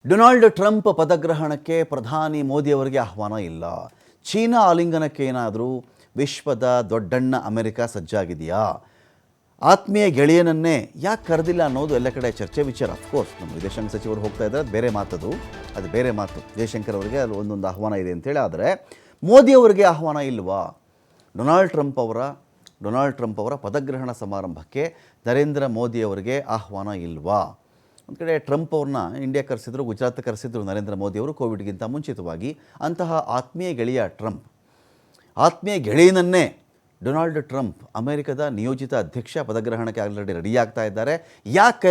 Donald Trump ಪದಗ್ರಹಣಕ್ಕೆ ಪ್ರಧಾನಿ ಮೋದಿಯವರಿಗೆ ಆಹ್ವಾನ ಇಲ್ಲ. ಚೀನಾ ಆಲಿಂಗನಕ್ಕೆ ಏನಾದರೂ ವಿಶ್ವದ ದೊಡ್ಡಣ್ಣ ಅಮೆರಿಕ ಸಜ್ಜಾಗಿದೆಯಾ? ಆತ್ಮೀಯ ಗೆಳೆಯನನ್ನೇ ಯಾಕೆ ಕರೆದಿಲ್ಲ ಅನ್ನೋದು ಎಲ್ಲ ಕಡೆ ಚರ್ಚೆ ವಿಚಾರ. ಅಫ್ಕೋರ್ಸ್ ನಮ್ಮ ವಿದೇಶಾಂಗ ಸಚಿವರು ಹೋಗ್ತಾ ಇದ್ದಾರೆ, ಅದು ಬೇರೆ ಮಾತದು, ಅದು ಬೇರೆ ಮಾತು. ಜಯಶಂಕರ್ ಅವರಿಗೆ ಅಲ್ಲಿ ಒಂದೊಂದು ಆಹ್ವಾನ ಇದೆ ಅಂತೇಳಿ. ಆದರೆ ಮೋದಿಯವರಿಗೆ ಆಹ್ವಾನ ಇಲ್ವಾ? ಡೊನಾಲ್ಡ್ ಟ್ರಂಪ್ ಅವರ ಪದಗ್ರಹಣ ಸಮಾರಂಭಕ್ಕೆ ನರೇಂದ್ರ ಮೋದಿಯವರಿಗೆ ಆಹ್ವಾನ ಇಲ್ವಾ? ಒಂದು ಕಡೆ ಟ್ರಂಪ್ ಅವ್ರನ್ನ ಇಂಡಿಯಾ ಕರೆಸಿದ್ರು, ಗುಜರಾತ್ ಕರೆಸಿದ್ರು ನರೇಂದ್ರ ಮೋದಿಯವರು ಕೋವಿಡ್ಗಿಂತ ಮುಂಚಿತವಾಗಿ. ಅಂತಹ ಆತ್ಮೀಯ ಗೆಳೆಯ ಟ್ರಂಪ್, ಆತ್ಮೀಯ ಗೆಳೆಯನನ್ನೇ ಡೊನಾಲ್ಡ್ ಟ್ರಂಪ್ ಅಮೆರಿಕದ ನಿಯೋಜಿತ ಅಧ್ಯಕ್ಷ ಪದಗ್ರಹಣಕ್ಕೆ ಆಲ್ರೆಡಿ ರೆಡಿ ಆಗ್ತಾ ಇದ್ದಾರೆ. ಯಾಕೆ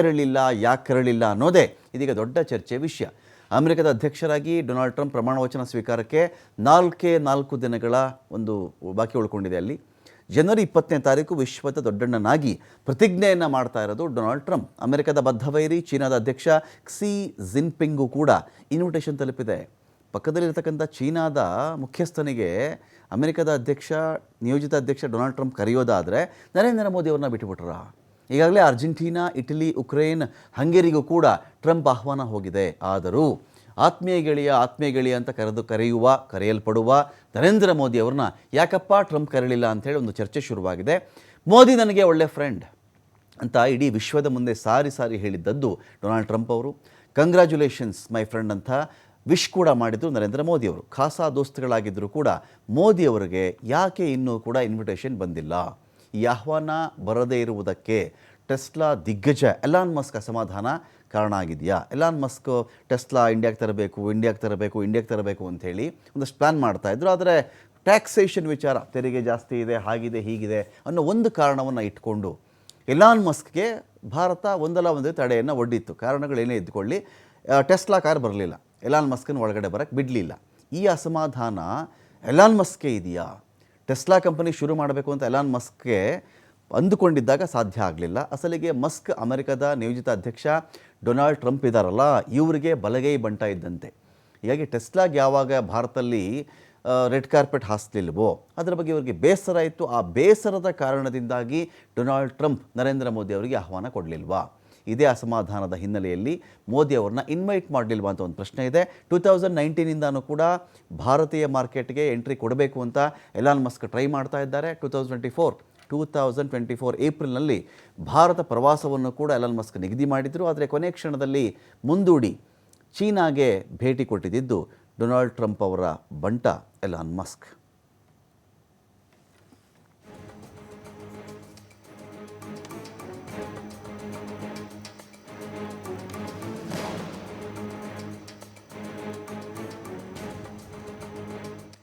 ಕರಳಿಲ್ಲ ಅನ್ನೋದೇ ಇದೀಗ ದೊಡ್ಡ ಚರ್ಚೆ ವಿಷಯ. ಅಮೆರಿಕದ ಅಧ್ಯಕ್ಷರಾಗಿ ಡೊನಾಲ್ಡ್ ಟ್ರಂಪ್ ಪ್ರಮಾಣ ವಚನ ಸ್ವೀಕಾರಕ್ಕೆ 4 ದಿನಗಳ ಒಂದು ಬಾಕಿ ಉಳ್ಕೊಂಡಿದೆ. ಅಲ್ಲಿ ಜನವರಿ 20ನೇ ತಾರೀಕು ವಿಶ್ವದ ದೊಡ್ಡಣ್ಣನಾಗಿ ಪ್ರತಿಜ್ಞೆಯನ್ನು ಮಾಡ್ತಾ ಇರೋದು ಡೊನಾಲ್ಡ್ ಟ್ರಂಪ್. ಅಮೆರಿಕದ ಬದ್ಧವೈರಿ ಚೀನಾದ ಅಧ್ಯಕ್ಷ ಕ್ಸಿ ಜಿನ್ಪಿಂಗೂ ಕೂಡ ಇನ್ವಿಟೇಷನ್ ತಲುಪಿದೆ. ಪಕ್ಕದಲ್ಲಿರ್ತಕ್ಕಂಥ ಚೀನಾದ ಮುಖ್ಯಸ್ಥನಿಗೆ ಅಮೆರಿಕದ ನಿಯೋಜಿತ ಅಧ್ಯಕ್ಷ ಡೊನಾಲ್ಡ್ ಟ್ರಂಪ್ ಕರೆಯೋದಾದರೆ ನರೇಂದ್ರ ಮೋದಿ ಅವ್ರನ್ನ ಬಿಟ್ಟುಬಿಟ್ರ. ಈಗಾಗಲೇ ಅರ್ಜೆಂಟೀನಾ, ಇಟಲಿ, ಉಕ್ರೇನ್, ಹಂಗೇರಿಗೂ ಕೂಡ ಟ್ರಂಪ್ ಆಹ್ವಾನ ಹೋಗಿದೆ. ಆದರೂ ಆತ್ಮೀಯ ಗೆಳೆಯ ಅಂತ ಕರೆಯಲ್ಪಡುವ ನರೇಂದ್ರ ಮೋದಿ ಅವ್ರನ್ನ ಯಾಕಪ್ಪ ಟ್ರಂಪ್ ಕರೆಯಲಿಲ್ಲ ಅಂಥೇಳಿ ಒಂದು ಚರ್ಚೆ ಶುರುವಾಗಿದೆ. ಮೋದಿ ನನಗೆ ಒಳ್ಳೆ ಫ್ರೆಂಡ್ ಅಂತ ಇಡೀ ವಿಶ್ವದ ಮುಂದೆ ಸಾರಿ ಹೇಳಿದ್ದದ್ದು ಡೊನಾಲ್ಡ್ ಟ್ರಂಪ್ ಅವರು. ಕಂಗ್ರ್ಯಾಚುಲೇಷನ್ಸ್ ಮೈ ಫ್ರೆಂಡ್ ಅಂತ ವಿಶ್ ಕೂಡ ಮಾಡಿದ್ರು ನರೇಂದ್ರ ಮೋದಿಯವರು. ಖಾಸಾ ದೋಸ್ತುಗಳಾಗಿದ್ದರೂ ಕೂಡ ಮೋದಿಯವರಿಗೆ ಯಾಕೆ ಇನ್ನೂ ಕೂಡ ಇನ್ವಿಟೇಷನ್ ಬಂದಿಲ್ಲ? ಈ ಆಹ್ವಾನ ಬರದೇ ಇರುವುದಕ್ಕೆ ಟೆಸ್ಲಾ ದಿಗ್ಗಜ ಎಲಾನ್ ಮಸ್ಕ್ ಅಸಮಾಧಾನ ಕಾರಣ ಆಗಿದೆಯಾ? ಎಲಾನ್ ಮಸ್ಕ್ ಟೆಸ್ಲಾ ಇಂಡಿಯಾಗೆ ತರಬೇಕು ಅಂಥೇಳಿ ಒಂದಷ್ಟು ಪ್ಲ್ಯಾನ್ ಮಾಡ್ತಾಯಿದ್ರು. ಆದರೆ ಟ್ಯಾಕ್ಸೇಷನ್ ವಿಚಾರ, ತೆರಿಗೆ ಜಾಸ್ತಿ ಇದೆ, ಹಾಗಿದೆ ಹೀಗಿದೆ ಅನ್ನೋ ಒಂದು ಕಾರಣವನ್ನು ಇಟ್ಕೊಂಡು ಎಲಾನ್ ಮಸ್ಕ್ಗೆ ಭಾರತ ಒಂದಲ್ಲ ಒಂದು ತಡೆಯನ್ನು ಒಡ್ಡಿತ್ತು. ಕಾರಣಗಳೇನೇ ಇದ್ದುಕೊಳ್ಳಿ, ಟೆಸ್ಲಾ ಕಾರ್ ಬರಲಿಲ್ಲ, ಎಲಾನ್ ಮಸ್ಕನ್ನು ಒಳಗಡೆ ಬರೋಕ್ಕೆ ಬಿಡಲಿಲ್ಲ. ಈ ಅಸಮಾಧಾನ ಎಲಾನ್ ಮಸ್ಕ್ಗೆ ಇದೆಯಾ? ಟೆಸ್ಲಾ ಕಂಪನಿ ಶುರು ಮಾಡಬೇಕು ಅಂತ ಎಲಾನ್ ಮಸ್ಕ್ಗೆ ಅಂದುಕೊಂಡಿದ್ದಾಗ ಸಾಧ್ಯ ಆಗಲಿಲ್ಲ. ಅಸಲಿಗೆ ಮಸ್ಕ್ ಅಮೆರಿಕದ ನಿಯೋಜಿತ ಅಧ್ಯಕ್ಷ ಡೊನಾಲ್ಡ್ ಟ್ರಂಪ್ ಇದ್ದಾರಲ್ಲ, ಇವರಿಗೆ ಬಲಗೈ ಬಂಟ ಇದ್ದಂತೆ. ಹೀಗಾಗಿ ಟೆಸ್ಲಾಗೆ ಯಾವಾಗ ಭಾರತದಲ್ಲಿ ರೆಡ್ ಕಾರ್ಪೆಟ್ ಹಾಸಲಿಲ್ವೋ ಅದರ ಬಗ್ಗೆ ಇವರಿಗೆ ಬೇಸರ ಇತ್ತು. ಆ ಬೇಸರದ ಕಾರಣದಿಂದಾಗಿ ಡೊನಾಲ್ಡ್ ಟ್ರಂಪ್ ನರೇಂದ್ರ ಮೋದಿ ಅವರಿಗೆ ಆಹ್ವಾನ ಕೊಡಲಿಲ್ವಾ? ಇದೇ ಅಸಮಾಧಾನದ ಹಿನ್ನೆಲೆಯಲ್ಲಿ ಮೋದಿ ಅವ್ರನ್ನ ಇನ್ವೈಟ್ ಮಾಡಲಿಲ್ವಾ ಅಂತ ಒಂದು ಪ್ರಶ್ನೆ ಇದೆ. 2019ಇಂದನೂ ಕೂಡ ಭಾರತೀಯ ಮಾರ್ಕೆಟ್ಗೆ ಎಂಟ್ರಿ ಕೊಡಬೇಕು ಅಂತ ಎಲಾನ್ ಮಸ್ಕ್ ಟ್ರೈ ಮಾಡ್ತಾ ಇದ್ದಾರೆ. 2024 ಏಪ್ರಿಲ್ನಲ್ಲಿ ಭಾರತ ಪ್ರವಾಸವನ್ನು ಕೂಡ ಎಲಾನ್ ಮಸ್ಕ್ ನಿಗದಿ ಮಾಡಿದರು. ಆದರೆ ಕೊನೆ ಕ್ಷಣದಲ್ಲಿ ಮುಂದೂಡಿ ಚೀನಾಗೆ ಭೇಟಿ ಕೊಟ್ಟಿದ್ದು ಡೊನಾಲ್ಡ್ ಟ್ರಂಪ್ ಅವರ ಬಂಟ ಎಲಾನ್ ಮಸ್ಕ್.